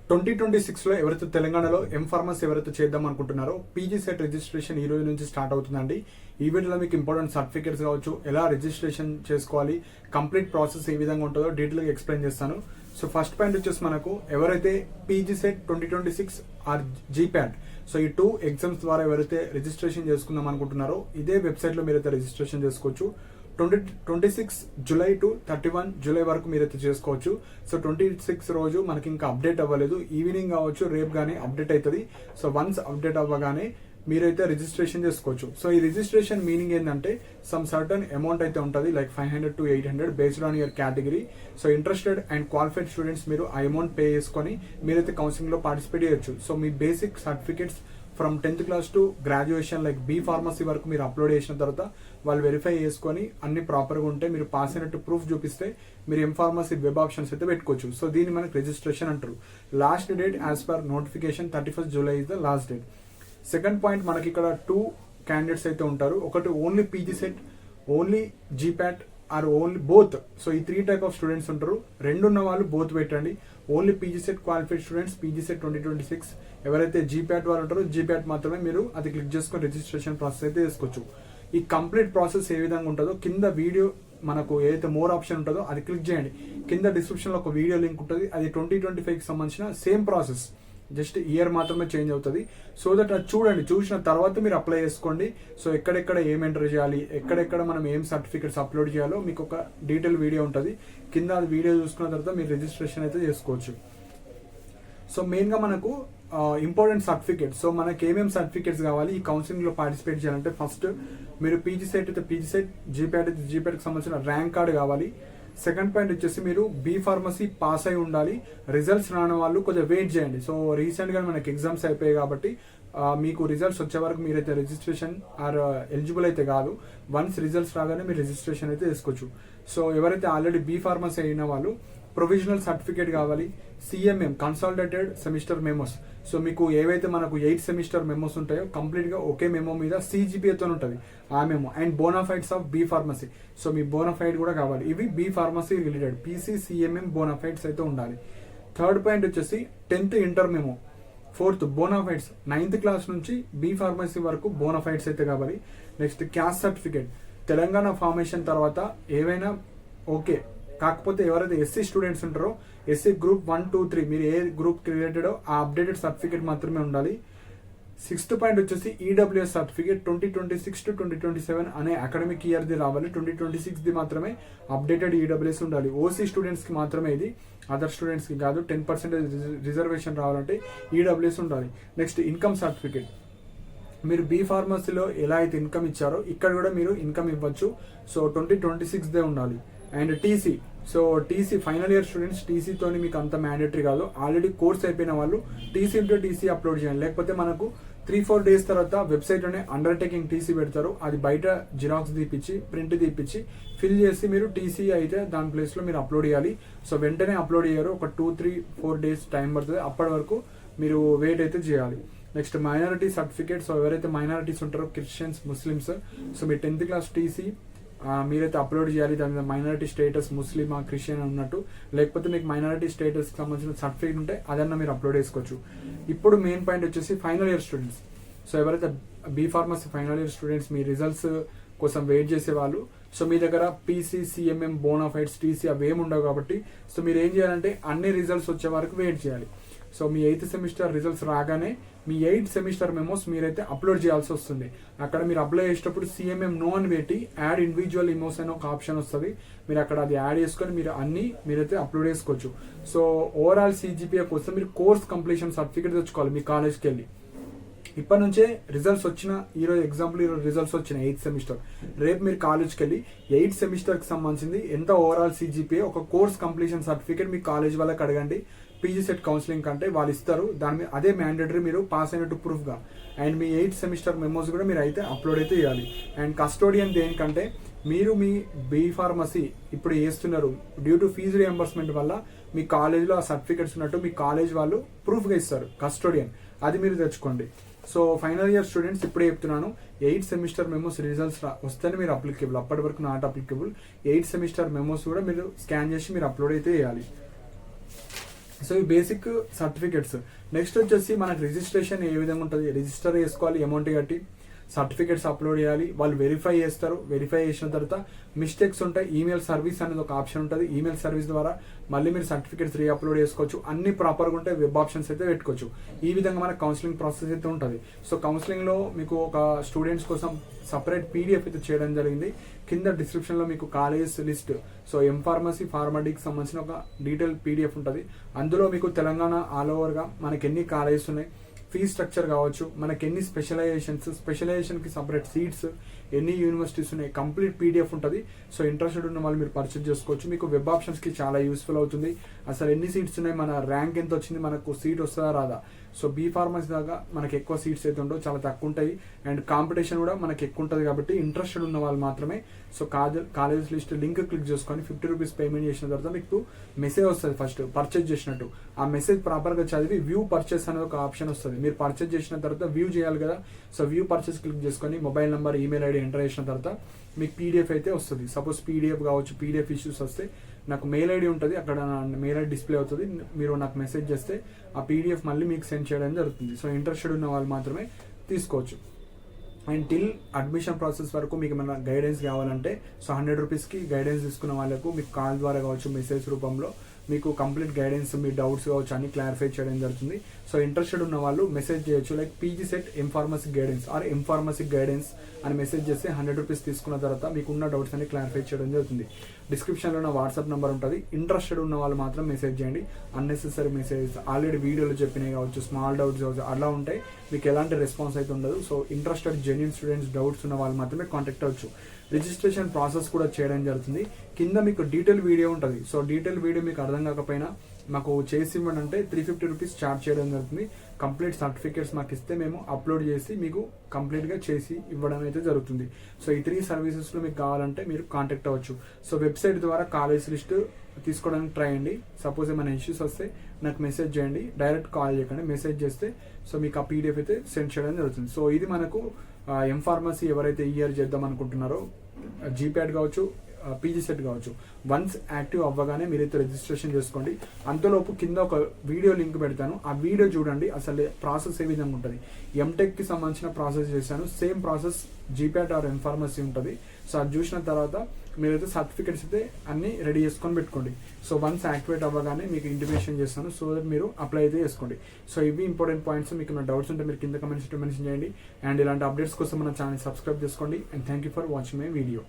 2026లో ఎవరైతే తెలంగాణలో ఫార్మసీ ఎవరైతే చేద్దాం అనుకుంటున్నారో పీజీ సెట్ రిజిస్ట్రేషన్ ఈ రోజు నుంచి స్టార్ట్ అవుతుందండి. ఈ వీడియోలో మీకు ఇంపార్టెంట్ సర్టిఫికేట్స్ కావచ్చు, ఎలా రిజిస్ట్రేషన్ చేసుకోవాలి, కంప్లీట్ ప్రాసెస్ ఏ విధంగా ఉంటుందో డీటెయిల్గా ఎక్స్ప్లెయిన్ చేస్తాను. సో ఫస్ట్ పాయింట్ వచ్చేసి మనకు ఎవరైతే PG set 2026 or GPAT, so ఈ 2 ఎగ్జామ్స్ ద్వారా ఎవరైతే రిజిస్ట్రేషన్ చేసుకుందాం అనుకుంటున్నారో ఇదే వెబ్సైట్లో మీరైతే రిజిస్ట్రేషన్ చేసుకోవచ్చు. 26 జూలై టు 31 జూలై వరకు మీరైతే చేసుకోవచ్చు. సో 26 రోజు మనకి ఇంకా అప్డేట్ అవ్వలేదు, ఈవినింగ్ కావచ్చు రేపు కానీ అప్డేట్ అవుతుంది. సో వన్స్ అప్డేట్ అవ్వగానే మీరైతే రిజిస్ట్రేషన్ చేసుకోవచ్చు. సో ఈ రిజిస్ట్రేషన్ మీనింగ్ ఏంటంటే సమ్ సర్టన్ అమౌంట్ అయితే ఉంటుంది, like 500 to 800 based on your category. So interested and qualified students మీరు ఆ అమౌంట్ పే చేసుకొని మీరైతే కౌన్సిలింగ్లో పార్టిసిపేట్ చేయొచ్చు. So me basic certificates from 10th class to graduation like be pharmacy వరకు మీరు అప్లోడ్ చేసిన తర్వాత వాళ్ళు వెరిఫై చేసుకొని అన్ని ప్రాపర్గా ఉంటే మీరు పాస్ అయినట్టు ప్రూఫ్ చూపిస్తే మీరు ఫార్మసీ వెబ్ ఆప్షన్స్ అయితే పెట్టుకోవచ్చు. సో దీన్ని మనకి రిజిస్ట్రేషన్ అంటారు. Last date as per notification 31st July is the last date. Second point, మనకి ఇక్కడ 2 క్యాండిడేట్స్ అయితే ఉంటారు. ఒకటి only PG set, only GPAT or only both. So ఈ 3 టైప్ ఆఫ్ స్టూడెంట్స్ ఉంటారు. రెండు ఉన్న వాళ్ళు బోత్ పెట్టండి. Only PG set qualified students PG set 2026, ఎవరైతే జీప్యాట్ వాళ్ళు ఉంటారో జీప్యాట్ మాత్రమే మీరు అది క్లిక్ చేసుకొని రిజిస్ట్రేషన్ ప్రాసెస్ అయితే చేసుకోవచ్చు. ఈ కంప్లీట్ ప్రాసెస్ ఏ విధంగా ఉంటుందో కింద వీడియో మనకు ఏదైతే మోర్ ఆప్షన్ ఉంటుందో అది క్లిక్ చేయండి. కింద డిస్క్రిప్షన్లో ఒక వీడియో లింక్ ఉంటుంది, అది 2025కి సంబంధించిన సేమ్ ప్రాసెస్, జస్ట్ ఇయర్ మాత్రమే చేంజ్ అవుతుంది. సో దట్ అది చూడండి, చూసిన తర్వాత మీరు అప్లై చేసుకోండి. సో ఎక్కడెక్కడ ఏం ఎంటర్ చేయాలి, ఎక్కడెక్కడ మనం ఏం సర్టిఫికేట్స్ అప్లోడ్ చేయాలో మీకు ఒక డీటెయిల్ వీడియో ఉంటుంది. కింద అది వీడియో చూసుకున్న తర్వాత మీరు రిజిస్ట్రేషన్ అయితే చేసుకోవచ్చు. సో మెయిన్గా మనకు ఇంపార్టెంట్ సర్టిఫికేట్. సో మనకి ఏమేమి సర్టిఫికేట్స్ కావాలి ఈ కౌన్సిలింగ్లో పార్టిసిపేట్ చేయాలంటే, ఫస్ట్ మీరు పీజీ సెట్ అయితే పీజీ సెట్, జీప్యాట్ అయితే జీప్యాట్కి సంబంధించిన ర్యాంక్ కార్డు కావాలి. సెకండ్ పాయింట్ వచ్చేసి మీరు బీ ఫార్మసీ పాస్ అయి ఉండాలి. రిజల్ట్స్ రాని వాళ్ళు కొంచెం వెయిట్ చేయండి. సో రీసెంట్గా మనకి ఎగ్జామ్స్ అయిపోయాయి కాబట్టి మీకు రిజల్ట్స్ వచ్చే వరకు మీరైతే రిజిస్ట్రేషన్ ఆర్ ఎలిజిబుల్ అయితే కాదు. వన్స్ రిజల్ట్స్ రాగానే మీరు రిజిస్ట్రేషన్ అయితే చేసుకోవచ్చు. సో ఎవరైతే ఆల్రెడీ బీ ఫార్మసీ అయిన వాళ్ళు ప్రొవిజనల్ సర్టిఫికేట్ కావాలి. CMM consolidated semester memos. So మీకు ఏవైతే మనకు 8 సెమిస్టర్ మెమోస్ ఉంటాయో కంప్లీట్గా ఒకే మెమో మీద CGPAతో ఉంటుంది ఆ memo. And bona fides of B pharmacy. So మీ బోనాఫైడ్ కూడా కావాలి. ఇవి B pharmacy related PC CMM bona fides అయితే ఉండాలి. థర్డ్ పాయింట్ వచ్చేసి 10th inter memo. Fourth bona fides 9th class నుంచి బీ ఫార్మసీ వరకు బోనాఫైడ్స్ అయితే కావాలి. Next caste certificate. Telangana formation తర్వాత ఏవైనా ఓకే, కాకపోతే ఎవరైతే SC స్టూడెంట్స్ ఉంటారో SC గ్రూప్ 1, 2, 3 మీరు ఏ గ్రూప్ రిలేటెడో ఆ అప్డేటెడ్ సర్టిఫికేట్ మాత్రమే ఉండాలి. 6th పాయింట్ వచ్చేసి EWS సర్టిఫికేట్ 2026 to 2027 అనే అకాడమిక్ ఇయర్ది రావాలి. 2026ది మాత్రమే అప్డేటెడ్ EWS ఉండాలి. OC స్టూడెంట్స్కి మాత్రమే ఇది, అదర్ స్టూడెంట్స్కి కాదు. 10% రిజర్వేషన్ రావాలంటే EWS ఉండాలి. Next income certificate. మీరు బీ ఫార్మసీలో ఎలా అయితే ఇన్కమ్ ఇచ్చారో ఇక్కడ కూడా మీరు ఇన్కమ్ ఇవ్వచ్చు. సో 2026దే ఉండాలి. And TC. So TC final year students TCతో మీకు అంత మ్యాండేటరీ కాదు. ఆల్రెడీ కోర్స్ అయిపోయిన వాళ్ళు TC ఉంటే TC అప్లోడ్ చేయండి. లేకపోతే మనకు 3-4 డేస్ తర్వాత వెబ్సైట్లోనే అండర్టేకింగ్ TC పెడతారు. అది బయట జిరాక్స్ తీపిచ్చి ప్రింట్ తీపిచ్చి ఫిల్ చేసి మీరు TC అయితే దాని ప్లేస్లో మీరు అప్లోడ్ చేయాలి. సో వెంటనే అప్లోడ్ చేయరు, ఒక 2-3-4 డేస్ టైం పడుతుంది. అప్పటి వరకు మీరు వెయిట్ అయితే చేయాలి. Next minority certificate. సో ఎవరైతే మైనారిటీస్ ఉంటారో క్రిస్టియన్స్, ముస్లిమ్స్, సో మీ 10th క్లాస్ TC మీరైతే అప్లోడ్ చేయాలి. దాని మీద మైనారిటీ స్టేటస్ ముస్లిమా క్రిస్టియన్ ఉన్నట్టు, లేకపోతే మీకు మైనారిటీ స్టేటస్కి సంబంధించిన సర్టిఫికేట్ ఉంటే అదన్నా మీరు అప్లోడ్ చేసుకోవచ్చు. ఇప్పుడు మెయిన్ పాయింట్ వచ్చేసి ఫైనల్ ఇయర్ స్టూడెంట్స్. సో ఎవరైతే B pharmacy final year students మీ రిజల్ట్స్ కోసం వెయిట్ చేసేవాళ్ళు, సో మీ దగ్గర PC CMM బోనాఫైడ్స్ TC అవి ఏమి ఉండవు కాబట్టి సో మీరు ఏం చేయాలంటే అన్ని రిజల్ట్స్ వచ్చే వరకు వెయిట్ చేయాలి. సో మీ 8th సెమిస్టర్ రిజల్ట్స్ రాగానే మీ 8 సెమిస్టర్ మెమోస్ మీరైతే అప్లోడ్ చేయాల్సి వస్తుంది. అక్కడ మీరు అప్లై చేసేటప్పుడు CMM నో అని పెట్టి యాడ్ ఇండివిజువల్ ఇమోస్ అని ఒక ఆప్షన్ వస్తుంది. మీరు అక్కడ అది యాడ్ చేసుకొని మీరు మీరైతే అప్లోడ్ చేసుకోవచ్చు. సో ఓవరాల్ CGPA కోసం మీరు కోర్స్ కంప్లీషన్ సర్టిఫికేట్ తెచ్చుకోవాలి మీ కాలేజ్కి వెళ్ళి. ఇప్పటి నుంచే రిజల్ట్స్ వచ్చిన ఈరోజు ఎగ్జాంపుల్ ఈరోజు రిజల్ట్స్ వచ్చిన 8th సెమిస్టర్, రేపు మీరు కాలేజ్కి వెళ్ళి 8th సెమిస్టర్కి సంబంధించింది ఎంత ఓవరాల్ CGPA ఒక కోర్స్ కంప్లీషన్ సర్టిఫికేట్ మీ కాలేజ్ వాళ్ళకి అడగండి. పీజీ సెట్ కౌన్సిలింగ్ కంటే వాళ్ళు ఇస్తారు. దాని మీద అదే మ్యాండేటరీ మీరు పాస్ అయినట్టు ప్రూఫ్గా. అండ్ మీ 8th సెమిస్టర్ మెమోస్ కూడా మీరు అయితే అప్లోడ్ అయితే చేయాలి. అండ్ కస్టోడియన్ దేనికంటే మీరు మీ బీ ఫార్మసీ ఇప్పుడు చేస్తున్నారు, డ్యూ టు ఫీజు రియంబర్స్మెంట్ వల్ల మీ కాలేజ్లో ఆ సర్టిఫికేట్స్ ఉన్నట్టు మీ కాలేజ్ వాళ్ళు ప్రూఫ్గా ఇస్తారు కస్టోడియన్, అది మీరు తెచ్చుకోండి. సో ఫైనల్ ఇయర్ స్టూడెంట్స్ ఇప్పుడే చెప్తున్నాను, 8th సెమిస్టర్ మెమోస్ రిజల్ట్స్ వస్తేనే మీరు అప్లికేబుల్, అప్పటి వరకు not applicable. 8th semester memos కూడా మీరు స్కాన్ చేసి మీరు అప్లోడ్ అయితే చేయాలి. సో ఈ బేసిక్ సర్టిఫికెట్స్. నెక్స్ట్ వచ్చేసి మనకు రిజిస్ట్రేషన్ ఏ విధంగా ఉంటుంది, రిజిస్టర్ చేసుకోవాలి, అమౌంట్ కట్టి సర్టిఫికెట్స్ అప్లోడ్ చేయాలి, వాళ్ళు వెరిఫై చేస్తారు. వెరిఫై చేసిన తర్వాత మిస్టేక్స్ ఉంటాయి, ఈమెయిల్ సర్వీస్ అనేది ఒక ఆప్షన్ ఉంటుంది. ఈమెయిల్ సర్వీస్ ద్వారా మళ్ళీ మీరు సర్టిఫికెట్స్ రీ అప్లోడ్ చేసుకోవచ్చు. అన్ని ప్రాపర్గా ఉంటే వెబ్ ఆప్షన్స్ అయితే పెట్టుకోవచ్చు. ఈ విధంగా మనకు కౌన్సిలింగ్ ప్రాసెస్ అయితే ఉంటుంది. సో కౌన్సిలింగ్ లో మీకు ఒక స్టూడెంట్స్ కోసం సపరేట్ పీడిఎఫ్ అయితే చేయడం జరిగింది. కింద డిస్క్రిప్షన్ లో మీకు కాలేజెస్ లిస్ట్, సో ఎంఫార్మసీ ఫార్మాటిక్స్ సంబంధించిన ఒక డీటెయిల్ పీడిఎఫ్ ఉంటుంది. అందులో మీకు తెలంగాణ ఆల్ ఓవర్ గా మనకి ఎన్ని కాలేజెస్ ఉన్నాయి, ఫీ స్ట్రక్చర్ కావచ్చు, మనకి ఎన్ని స్పెషలైజేషన్ కి సపరేట్ సీట్స్, ఎన్ని యూనివర్సిటీస్ ఉన్నాయి, కంప్లీట్ పీడిఎఫ్ ఉంటుంది. సో ఇంట్రెస్టెడ్ ఉన్న వాళ్ళు మీరు పర్చేజ్ చేసుకోవచ్చు. మీకు వెబ్ ఆప్షన్స్ కి చాలా యూస్ఫుల్ అవుతుంది. అసలు ఎన్ని సీట్స్ ఉన్నాయి, మన ర్యాంక్ ఎంత వచ్చింది, మనకు సీట్ వస్తుందా రాదా. సో బీ ఫార్మసీ దాకా మనకి ఎక్కువ సీట్స్ అయితే ఉండవు, చాలా తక్కువ ఉంటాయి. అండ్ కాంపిటీషన్ కూడా మనకి ఎక్కువ ఉంటుంది. కాబట్టి ఇంట్రెస్టెడ్ ఉన్న వాళ్ళు మాత్రమే so college list link click చేసుకొని 50 రూపీస్ పేమెంట్ చేసిన తర్వాత మీకు మెసేజ్ వస్తుంది. ఫస్ట్ పర్చేజ్ చేసినట్టు ఆ మెసేజ్ ప్రాపర్ గా చదివి వ్యూ పర్చేస్ అనేది ఒక ఆప్షన్ వస్తుంది. మీరు పర్చేజ్ చేసిన తర్వాత వ్యూ చేయాలి కదా. సో వ్యూ పర్చేస్ క్లిక్ చేసుకొని mobile number, email ID enter చేసిన తర్వాత మీకు పీడిఎఫ్ అయితే వస్తుంది. సపోజ్ పీడిఎఫ్ కావచ్చు, పీడిఎఫ్ ఇష్యూస్ వస్తే నాకు మెయిల్ ఐడి ఉంటుంది, అక్కడ నా మెయిల్ ఐడి డిస్ప్లే అవుతుంది. మీరు నాకు మెసేజ్ చేస్తే ఆ పీడిఎఫ్ మళ్ళీ మీకు సెండ్ చేయడం జరుగుతుంది. సో ఇంట్రెస్టెడ్ ఉన్న వాళ్ళు మాత్రమే తీసుకోవచ్చు. అండ్ టిల్ అడ్మిషన్ ప్రాసెస్ వరకు మీకు ఏమైనా గైడెన్స్ కావాలంటే సో 100 రూపీస్కి గైడెన్స్ తీసుకున్న వాళ్ళకు మీకు కాల్ ద్వారా కావచ్చు, మెసేజ్ రూపంలో మీకు కంప్లీట్ గైడెన్స్, మీ డౌట్స్ కావచ్చు అన్ని క్లారిఫై చేయడం జరుగుతుంది. సో ఇంట్రెస్టెడ్ ఉన్న వాళ్ళు మెసేజ్ చేయొచ్చు, like PG set M pharmacy guidance or M pharmacy guidance అని మెసేజ్ చేస్తే 100 రూపీస్ తీసుకున్న తర్వాత మీకు ఉన్న డౌట్స్ అన్ని క్లారిఫై చేయడం జరుగుతుంది. డిస్క్రిప్షన్లో నా వాట్సాప్ నెంబర్ ఉంటుంది. ఇంట్రెస్టెడ్ ఉన్న వాళ్ళు మాత్రం మెసేజ్ చేయండి. అన్నెసెసరీ మెసేజ్ ఆల్రెడీ వీడియోలో చెప్పినవి కావచ్చు, స్మాల్ డౌట్స్ కావచ్చు, అలా ఉంటాయి. మీకు ఎలాంటి రెస్పాన్స్ అయితే ఉండదు. So interested genuine students doubts ఉన్న వాళ్ళు మాత్రమే కాంటాక్ట్ అవ్వచ్చు. రిజిస్ట్రేషన్ ప్రాసెస్ కూడా చేయడం జరుగుతుంది. కింద మీకు డీటెయిల్ వీడియో ఉంటుంది. సో డీటెయిల్ వీడియో మీకు అర్థం కాకపోయినా మాకు చేసి ఇవ్వండి అంటే 350 రూపీస్ ఛార్జ్ చేయడం జరుగుతుంది. కంప్లీట్ సర్టిఫికేట్స్ మాకు ఇస్తే మేము అప్లోడ్ చేసి మీకు కంప్లీట్గా చేసి ఇవ్వడం అయితే జరుగుతుంది. సో ఈ 3 సర్వీసెస్లో మీకు కావాలంటే మీరు కాంటాక్ట్ అవ్వచ్చు. సో వెబ్సైట్ ద్వారా కాలేజ్ లిస్ట్ తీసుకోవడానికి ట్రై చేయండి. సపోజ్ ఏమైనా ఇష్యూస్ వస్తే నాకు మెసేజ్ చేయండి, డైరెక్ట్ కాల్ చేయకండి. మెసేజ్ చేస్తే సో మీకు ఆ పీడిఎఫ్ అయితే సెండ్ చేయడం జరుగుతుంది. సో ఇది మనకు ఎంఫార్మసీ ఎవరైతే ఇయర్ చేద్దాం అనుకుంటున్నారో జీప్యాడ్ కావచ్చు, పీజీ సెట్ కావచ్చు, వన్స్ యాక్టివ్ అవ్వగానే మీరైతే రిజిస్ట్రేషన్ చేసుకోండి. అంతలోపు కింద ఒక వీడియో లింక్ పెడతాను, ఆ వీడియో చూడండి. అసలు ప్రాసెస్ ఏ విధంగా ఉంటుంది. ఎంటెక్ కి సంబంధించిన ప్రాసెస్ చేశాను, same process GPAT or M pharmacy ఉంటుంది. సో అది చూసిన తర్వాత మీరైతే సర్టిఫికెట్స్ అయితే అన్ని రెడీ చేసుకొని పెట్టుకోండి. సో వన్స్ యాక్టివేట్ అవ్వగానే మీకు ఇంటిమేషన్ చేస్తాను, సో దట్ మీరు అప్లై అయితే చేసుకోండి. సో ఇవి ఇంపార్టెంట్ పాయింట్స్. మీకు నా డౌట్స్ ఉంటే మీరు కింద కమెంట్స్ మెన్షన్ చేయండి. అండ్ ఇలాంటి అప్డేట్స్ కోసం మన ఛానల్ సబ్స్క్రైబ్ చేసుకోండి. And thank you for watching my video.